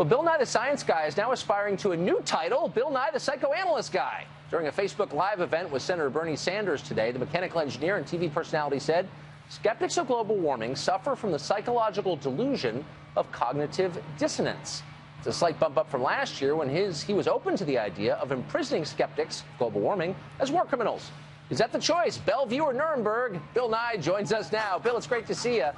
Well, Bill Nye the Science Guy is now aspiring to a new title, Bill Nye the Psychoanalyst Guy. During a Facebook Live event with Senator Bernie Sanders today, the mechanical engineer and TV personality said skeptics of global warming suffer from the psychological delusion of cognitive dissonance. It's a slight bump up from last year when he was open to the idea of imprisoning skeptics of global warming as war criminals. Is that the choice? Bellevue or Nuremberg? Bill Nye joins us now. Bill, it's great to see you.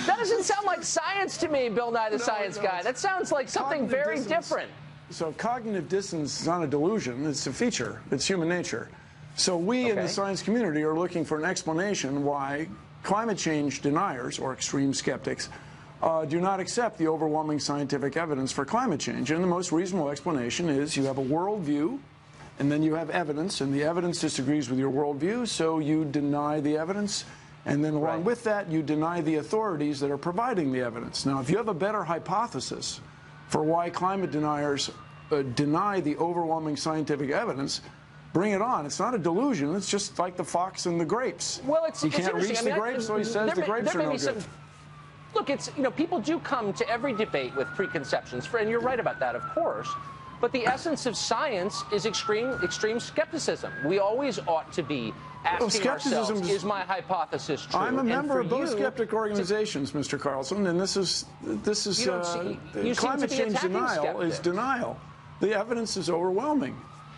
That doesn't sound like science to me, Bill Nye the Science Guy. That sounds like something very different. So cognitive dissonance is not a delusion. It's a feature. It's human nature. So we in the science community are looking for an explanation why climate change deniers or extreme skeptics do not accept the overwhelming scientific evidence for climate change. And the most reasonable explanation is you have a worldview, and then you have evidence, and the evidence disagrees with your worldview, so you deny the evidence. And then along with that, you deny the authorities that are providing the evidence. Now, if you have a better hypothesis for why climate deniers deny the overwhelming scientific evidence, bring it on. It's not a delusion. It's just like the fox and the grapes. Well, he can't reach the grapes, so he says the grapes are no good. Look, people do come to every debate with preconceptions, and you're right about that, of course. But the essence of science is extreme skepticism. We always ought to be asking ourselves, is my hypothesis true? I'm a member of both skeptic organizations, Mr. Carlson, and this is climate change denial is denial. The evidence is overwhelming.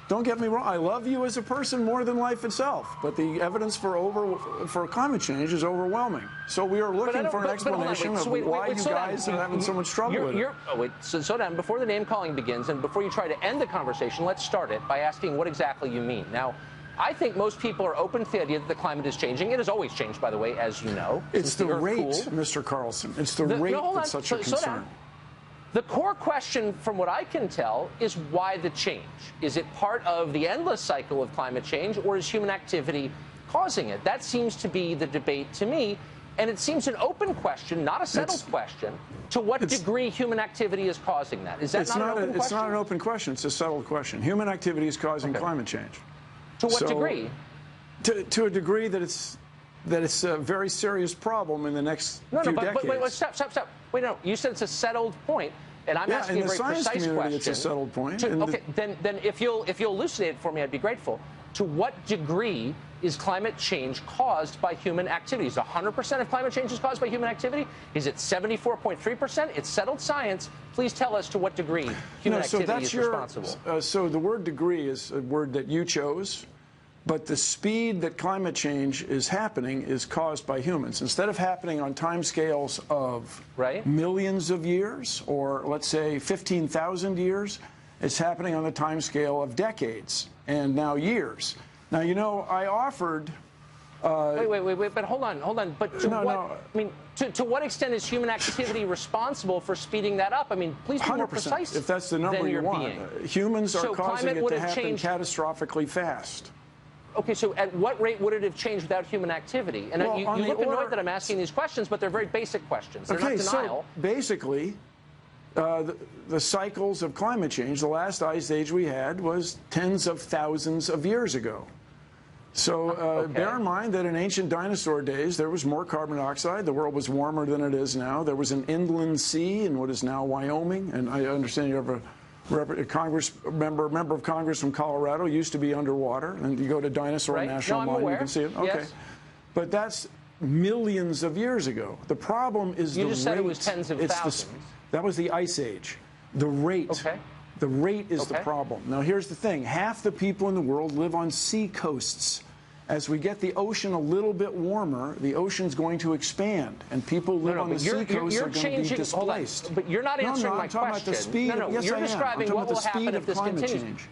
Don't get me wrong. I love you as a person more than life itself, but the evidence for climate change is overwhelming. So we are looking for an explanation of why you guys are having so much trouble with it. So down. Before the name calling begins, and before you try to end the conversation, let's start it by asking what exactly you mean. Now, I think most people are open to the idea that the climate is changing. It has always changed, by the way, as you know. It's the rate, Mr. Carlson. It's the rate that's such a concern. The core question, from what I can tell, is why the change? Is it part of the endless cycle of climate change, or is human activity causing it? That seems to be the debate to me, and it seems an open question, not a settled question, to what degree human activity is causing that. Is that not an open question? It's not an open question. It's a settled question. Human activity is causing climate change. To what degree? To a degree that it's a very serious problem in the next few decades. Wait, stop. Wait, no, you said it's a settled point, and I'm asking a very precise question. In the science community, it's a settled point. Then if you'll elucidate it for me, I'd be grateful. To what degree is climate change caused by human activity? Is 100% of climate change is caused by human activity? Is it 74.3%? It's settled science. Please tell us to what degree human activity is responsible. So the word degree is a word that you chose. But the speed that climate change is happening is caused by humans. Instead of happening on timescales of millions of years, or let's say 15,000 years, it's happening on the timescale of decades and now years. Now, you know, I offered. Wait, but hold on. But to what extent is human activity responsible for speeding that up? I mean, please be more precise. If that's the number you want, humans are causing it to happen catastrophically fast. Okay, so at what rate would it have changed without human activity? And you look annoyed that I'm asking these questions, but they're very basic questions. They're not denial. So basically, the cycles of climate change, the last ice age we had was tens of thousands of years ago. So bear in mind that in ancient dinosaur days, there was more carbon dioxide. The world was warmer than it is now. There was an inland sea in what is now Wyoming. And I understand you have a member of Congress from Colorado, used to be underwater, and you go to Dinosaur National Mine, you can see it. Okay, yes. But that's millions of years ago. The problem is you just said it was tens of thousands. That was the ice age. The rate. Okay. The rate is the problem. Now here's the thing: half the people in the world live on sea coasts. As we get the ocean a little bit warmer, the ocean's going to expand, and people live on the sea coast are going to be displaced. But you're not answering my question. About the speed. Yes, you're describing what will happen if this continues. Change.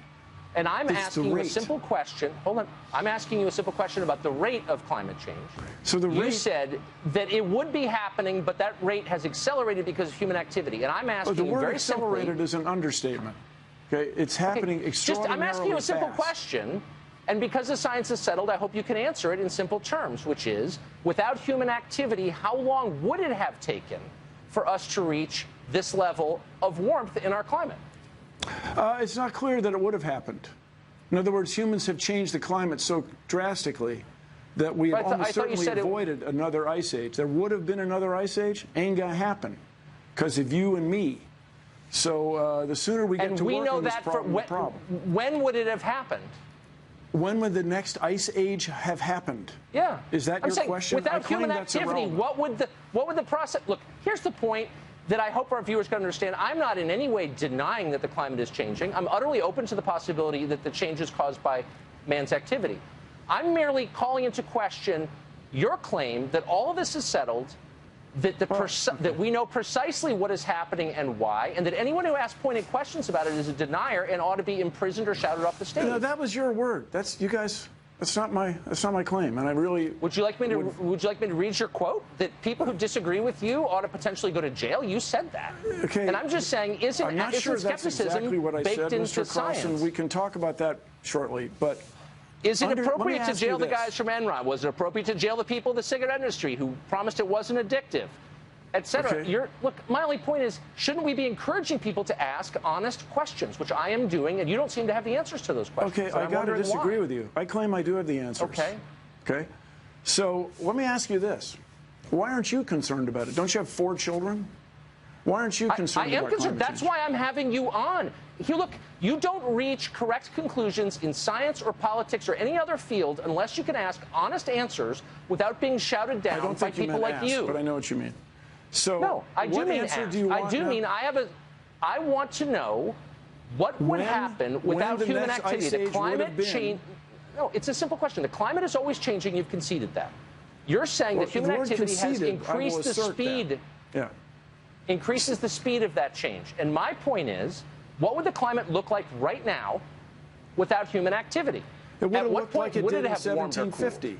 And I'm asking you a simple question. Hold on. I'm asking you a simple question about the rate of climate change. So you said that it would be happening, but that rate has accelerated because of human activity. And I'm asking you very simply. The word accelerated is an understatement. Okay, it's happening extraordinarily I'm asking you a simple fast. Question. And because the science is settled, I hope you can answer it in simple terms, which is, without human activity, how long would it have taken for us to reach this level of warmth in our climate? It's not clear that it would have happened. In other words, humans have changed the climate so drastically that we have almost certainly avoided another ice age. There would have been another ice age. Ain't going to happen because of you and me. So the sooner we get to work on this problem, the problem. When would it have happened? When would the next ice age have happened? Yeah. Is that your question? Without human activity, what would the process look? Here's the point that I hope our viewers can understand. I'm not in any way denying that the climate is changing. I'm utterly open to the possibility that the change is caused by man's activity. I'm merely calling into question your claim that all of this is settled, that that we know precisely what is happening and why, and that anyone who asks pointed questions about it is a denier and ought to be imprisoned or shouted off the stage. No, that was your word. That's you guys. That's not my claim, and I really. Would you like me to read your quote that people who disagree with you ought to potentially go to jail? You said that. Okay. And I'm just saying, I'm not sure that's exactly what I said, Mr. Carlson. Science? We can talk about that shortly, but. Is it appropriate to jail the guys from Enron? Was it appropriate to jail the people in the cigarette industry who promised it wasn't addictive, et cetera? Okay. Look, my only point is, shouldn't we be encouraging people to ask honest questions, which I am doing, and you don't seem to have the answers to those questions. Okay, I got to disagree with you. I claim I do have the answers. Okay. Okay. So let me ask you this. Why aren't you concerned about it? Don't you have 4 children? Why aren't you concerned about climate change? That's why I'm having you on. Look, you don't reach correct conclusions in science or politics or any other field unless you can ask honest answers without being shouted down by people like you. But I know what you mean. So no, I do mean ask. I want to know what would happen without human activity. The climate change. No, it's a simple question. The climate is always changing. You've conceded that. You're saying that human activity has increased the speed. Yeah. Increases the speed of that change. And my point is, what would the climate look like right now without human activity? It would have looked like it did in 1750.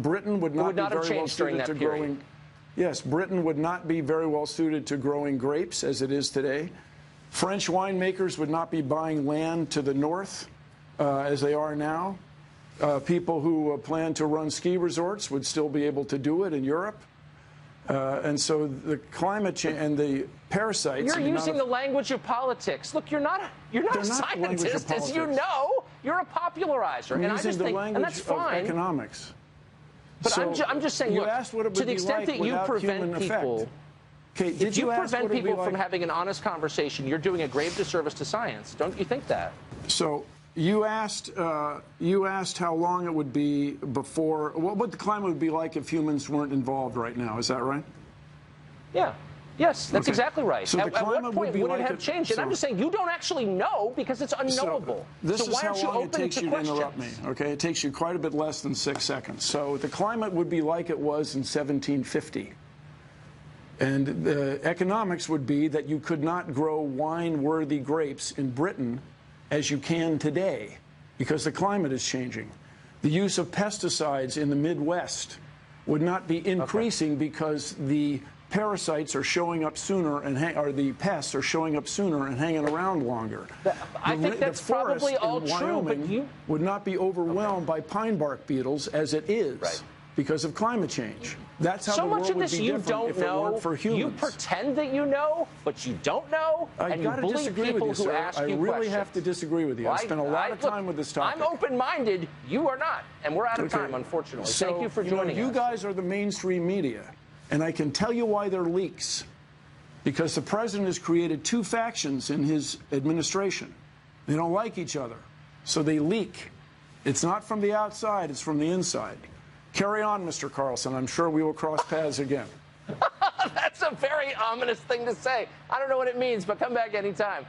Britain would not be very well suited to growing. Yes, Britain would not be very well suited to growing grapes as it is today. French winemakers would not be buying land to the north as they are now. People who plan to run ski resorts would still be able to do it in Europe. And so the climate change and the parasites. You're using the language of politics. Look, you're not a scientist, as you know. You're a popularizer, and I just think, and that's fine. Economics. But so I'm just saying, look, to the extent that you prevent people, if you prevent people from having an honest conversation, you're doing a grave disservice to science. Don't you think that? So you asked how long it would be before, what the climate would be like if humans weren't involved right now. Is that right? Yeah. Yes, that's exactly right. So at what point would it have changed? And I'm just saying, you don't actually know because it's unknowable. So why aren't you open to questions? This is how long it takes you to interrupt me, okay? It takes you quite a bit less than 6 seconds. So the climate would be like it was in 1750. And the economics would be that you could not grow wine-worthy grapes in Britain as you can today because the climate is changing. The use of pesticides in the Midwest would not be increasing because the parasites are showing up sooner or the pests are showing up sooner and hanging around longer. I think that's probably all true, but you would not be overwhelmed by pine bark beetles as it is because of climate change. That's how so the world much of this would be you different don't if it know. weren't for humans. You pretend that you know, but you don't know, and you believe people who ask you questions. I really have to disagree with you. I spent a lot of time with this topic. I'm open-minded. You are not, and we're out of time, unfortunately. So, thank you for joining us. You guys are the mainstream media, and I can tell you why they're leaks. Because the president has created 2 factions in his administration. They don't like each other, so they leak. It's not from the outside, it's from the inside. Carry on, Mr. Carlson. I'm sure we will cross paths again. That's a very ominous thing to say. I don't know what it means, but come back anytime.